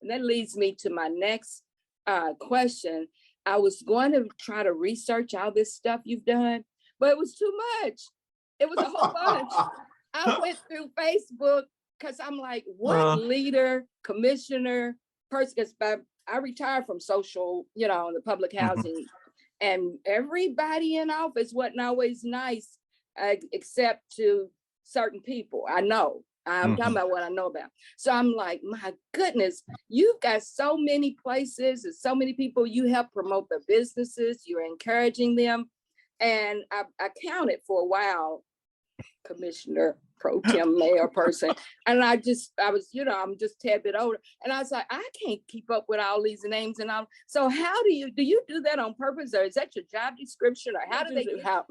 And that leads me to my next question. I was going to try to research all this stuff you've done, but it was too much. It was a whole bunch. I went through Facebook because I'm like, what leader, commissioner, person, because I retired from social, the public housing, and everybody in office wasn't always nice, except to certain people. I know. I'm talking about what I know about. So I'm like, my goodness, you've got so many places and so many people you help promote their businesses. You're encouraging them. And I counted for a while, Commissioner, Pro-Tem, mayor person. And I was, I'm just a tad bit older. And I was like, I can't keep up with all these names and all. So how do you do that on purpose, or is that your job description, or how do they do how?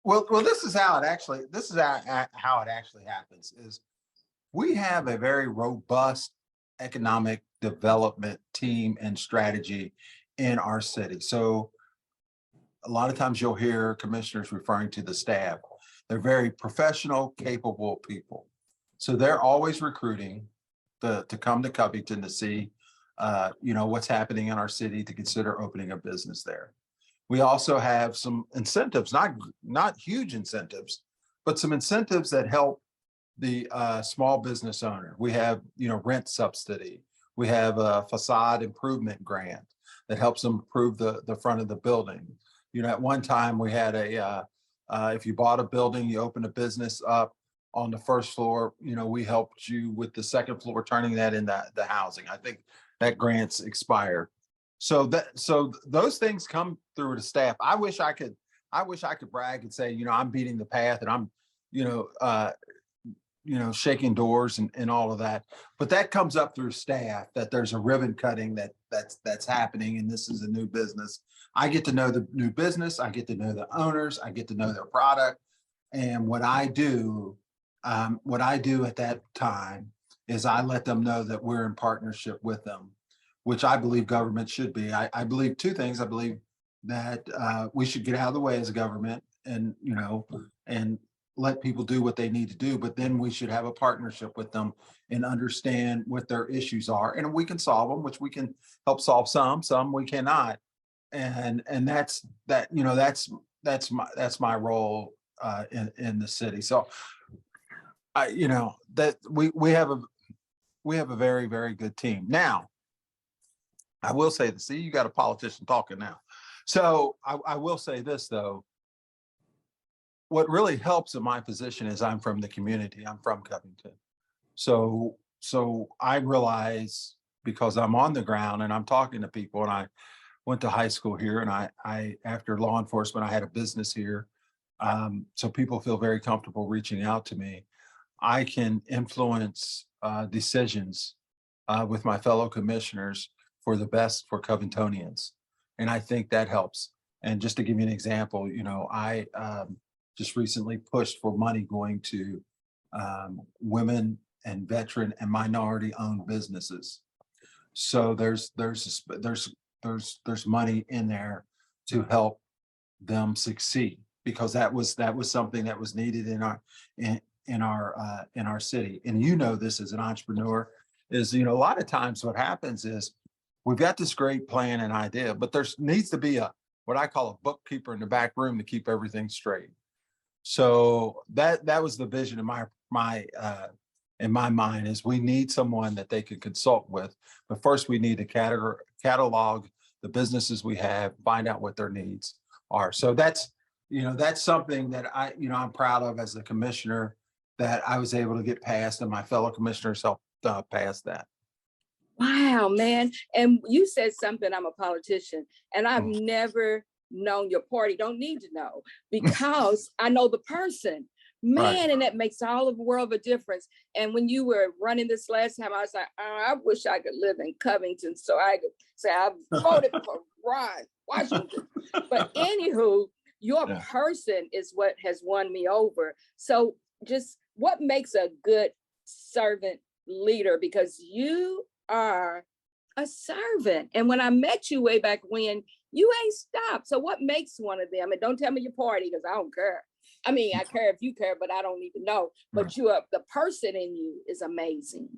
Well, this is how it actually happens is we have a very robust economic development team and strategy in our city. So a lot of times you'll hear commissioners referring to the staff. They're very professional, capable people. So they're always recruiting to come to Covington to see, what's happening in our city, to consider opening a business there. We also have some incentives, not huge incentives, but some incentives that help the small business owner. We have, rent subsidy. We have a facade improvement grant that helps them improve the front of the building. At one time we had if you bought a building, you opened a business up on the first floor, we helped you with the second floor, turning that into the housing. I think that grant's expired. So those things come through the staff. I wish I could brag and say, I'm beating the path and I'm, shaking doors and all of that. But that comes up through staff, that there's a ribbon cutting that's happening, and this is a new business. I get to know the new business. I get to know the owners. I get to know their product. And what I do at that time is I let them know that we're in partnership with them, which I believe government should be. I believe two things. I believe that we should get out of the way as a government and let people do what they need to do, but then we should have a partnership with them and understand what their issues are. And we can solve them, which we can help solve some we cannot. And that's my role in the city. So that we have a very, very good team. Now, I will say this, see, you got a politician talking now. So I will say this though, what really helps in my position is I'm from the community. I'm from Covington. So I realize, because I'm on the ground and I'm talking to people, and I went to high school here, and I after law enforcement, I had a business here. So people feel very comfortable reaching out to me. I can influence decisions with my fellow commissioners for the best for Covingtonians. And I think that helps. And just to give you an example, I just recently pushed for money going to women and veteran and minority owned businesses. So there's money in there to help them succeed, because that was something that was needed in our city. And this as an entrepreneur is, a lot of times what happens is we've got this great plan and idea, but there needs to be what I call a bookkeeper in the back room to keep everything straight. So that was the vision in my mind, is we need someone that they could consult with. But first we need to catalog the businesses we have, find out what their needs are. So that's something that I'm proud of as a commissioner, that I was able to get past, and my fellow commissioners helped pass that. Wow, man. And you said something, I'm a politician, and I've never known your party. Don't need to know, because I know the person, man. Right. And that makes all of the world of a difference. And when you were running this last time, I was like, oh, I wish I could live in Covington so I could say I voted for Ron Washington. But anywho, your person is what has won me over. So just what makes a good servant leader? Because you are a servant. And when I met you way back when, you ain't stopped. So what makes one of them? And don't tell me your party, because I don't care. I mean, I care if you care, but I don't even know. But the person in you is amazing.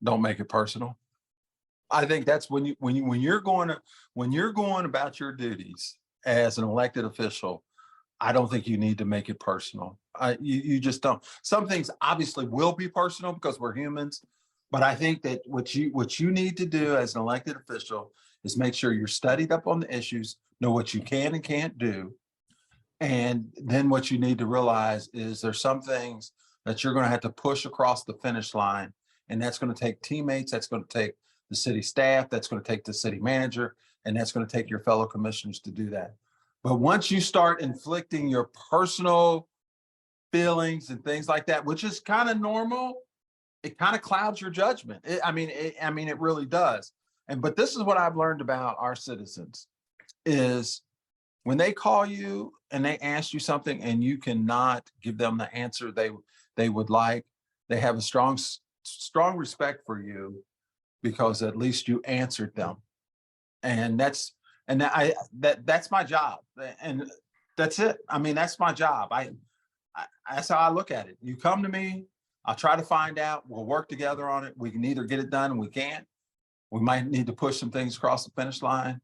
Don't make it personal. I think that's when you're going about your duties as an elected official, I don't think you need to make it personal. You just don't. Some things obviously will be personal because we're humans, but I think that what you need to do as an elected official is make sure you're studied up on the issues, know what you can and can't do. And then what you need to realize is there's some things that you're going to have to push across the finish line. And that's going to take teammates, that's going to take the city staff, that's going to take the city manager, and that's going to take your fellow commissioners to do that. But once you start inflicting your personal feelings and things like that, which is kind of normal, it kind of clouds your judgment. It really does. But this is what I've learned about our citizens is when they call you and they ask you something and you cannot give them the answer they would like, they have a strong respect for you because at least you answered them. And that's my job. And that's it. I mean, that's my job. That's how I look at it. You come to me, I'll try to find out, we'll work together on it. We can either get it done and we can't. We might need to push some things across the finish line.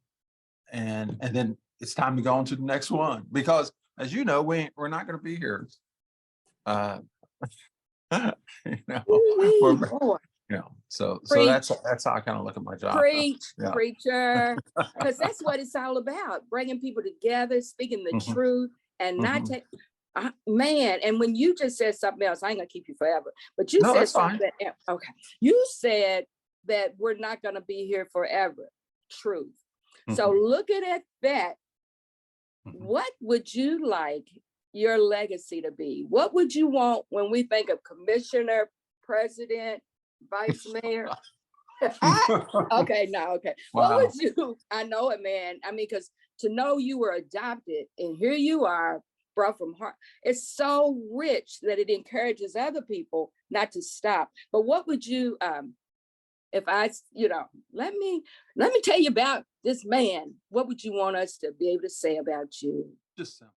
And then it's time to go on to the next one, because as you know, we're not going to be here. So that's how I kind of look at my job. Preach, preacher, because that's what it's all about, bringing people together, speaking the truth, and not take, man. And when you just said something else, I ain't gonna keep you forever, but you said something else. Okay, you said that we're not gonna be here forever. Truth. So looking at that, what would you like your legacy to be? What would you want when we think of commissioner, president, vice mayor? Okay. Wow. What would you, I know it, man. I mean, because to know you were adopted and here you are, brought from heart, it's so rich that it encourages other people not to stop. But what would you, if I, let me tell you about this man, what would you want us to be able to say about you? Just simple.